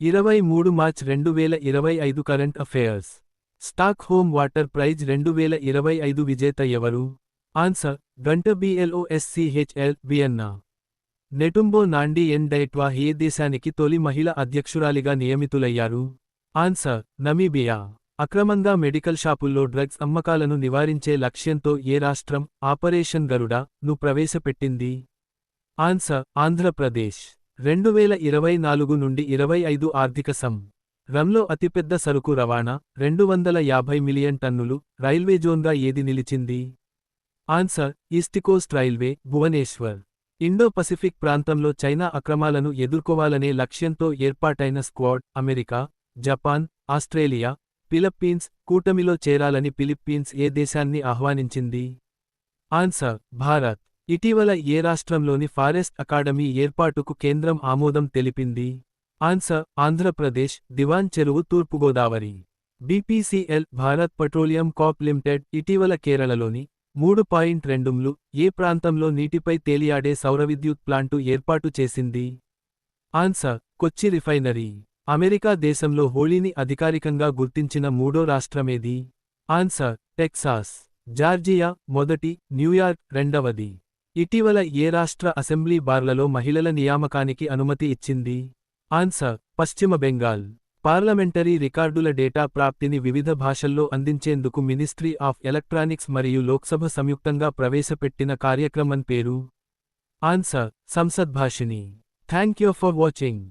23 March 2025 current affairs. Stockholm water prize 2025 విజేత ఎవరు? Answer గంట BLOSCHL వియన్నా. నెటుంబో నాండి ఎన్ డైట్వా ఏ దేశానికి తొలి మహిళ అధ్యక్షురాలిగా నియమితులయ్యారు? Answer Namibia. అక్రమంగా మెడికల్ షాపుల్లో డ్రగ్స్ అమ్మకాలను నివారించే లక్ష్యంతో ఏ రాష్ట్రం ఆపరేషన్ గరుడ ను ప్రవేశపెట్టింది? ఆన్సర్ ఆంధ్రప్రదేశ్. 2024 నుండి 25 ఆర్థిక రంలో అతిపెద్ద సరుకు రవాణా 250 మిలియన్ టన్నులు రైల్వే జోన్గా ఏది నిలిచింది? Answer East Coast Railway Bhubaneswar. Indo Pacific ప్రాంతంలో చైనా అక్రమాలను ఎదుర్కోవాలనే లక్ష్యంతో ఏర్పాటైన squad America, Japan, Australia, Philippines కూటమిలో చేరాలని ఫిలిప్పీన్స్ ఏ దేశాన్ని ఆహ్వానించింది? ఆన్సర్ భారత్. ఇటీవల ఏ రాష్ట్రంలోని ఫారెస్ట్ అకాడమీ ఏర్పాటుకు కేంద్రం ఆమోదం తెలిపింది? ఆన్సర్ ఆంధ్రప్రదేశ్ దివాన్ చెరువు తూర్పుగోదావరి. BPCL Bharat petroleum Corp limited ఇటీవల కేరళలోని 3.2 ఏ ప్రాంతంలో నీటిపై తేలియాడే సౌరవిద్యుత్ ప్లాంటు ఏర్పాటు చేసింది? ఆన్సర్ కొచ్చి రిఫైనరీ. అమెరికా దేశంలో హోళీని అధికారికంగా గుర్తించిన మూడో రాష్ట్రమేది? Answer Texas. జార్జియా మొదటి, న్యూయార్క్ రెండవది. ఇటీవల ఏ రాష్ట్ర అసెంబ్లీ బార్లలో మహిళల నియామకానికి అనుమతి ఇచ్చింది? ఆన్సర్ పశ్చిమ బెంగాల్. పార్లమెంటరీ రికార్డుల డేటా ప్రాప్తిని వివిధ భాషల్లో అందించేందుకు మినిస్ట్రీ ఆఫ్ ఎలక్ట్రానిక్స్ మరియు లోక్సభ సంయుక్తంగా ప్రవేశపెట్టిన కార్యక్రమం పేరు? Answer Sansad భాషిని. Thank you for watching.